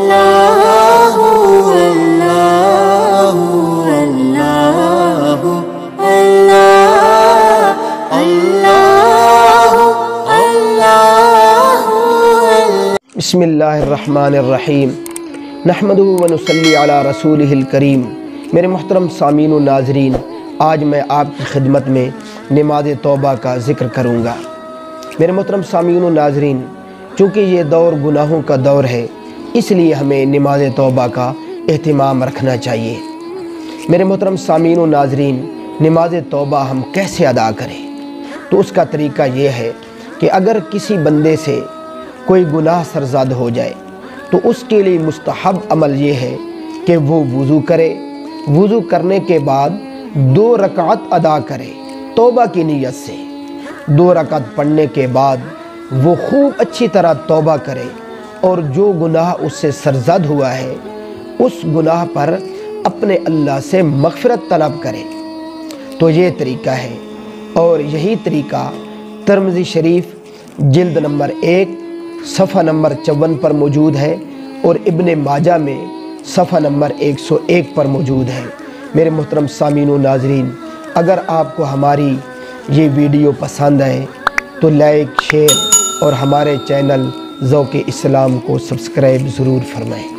अल्लाह अल्लाह अल्लाह अल्लाह अल्लाह अल्लाह। बिस्मिल्लाहिर्रहमानिर्रहीम नहमदुहु व नुसल्ली अला रसूलिहिल करीम। मेरे मोहतरम सामीन व नाज़रीन, आज मैं आपकी खिदमत में नमाज़ तौबा का ज़िक्र करूँगा। मेरे मोहतरम सामीन व नाज़रीन, चूँकि ये दौर गुनाहों का दौर है, इसलिए हमें नमाज़ तौबा का एहतिमाम रखना चाहिए। मेरे मोहतरम सामीन व नाज़रीन, नमाज़ तौबा हम कैसे अदा करें? तो उसका तरीका ये है कि अगर किसी बंदे से कोई गुनाह सरज़द हो जाए तो उसके लिए मुस्तहब अमल ये है कि वो वज़ू करे। वज़ू करने के बाद 2 रकात अदा करे तौबा की नीयत से। 2 रकात पढ़ने के बाद वो खूब अच्छी तरह तौबा करे और जो गुनाह उससे सरज़द हुआ है उस गुनाह पर अपने अल्लाह से मग़फ़िरत तलब करे। तो ये तरीका है, और यही तरीका तिरमिज़ी शरीफ जिल्द नंबर 1 सफ़ा नंबर 54 पर मौजूद है और इब्ने माजा में सफ़ा नंबर 101 पर मौजूद है। मेरे मोहतरम सामीन व नाज़रीन, अगर आपको हमारी ये वीडियो पसंद आए तो लाइक, शेयर और हमारे चैनल ज़ौक़-ए-इस्लाम को सब्सक्राइब ज़रूर फरमाएं।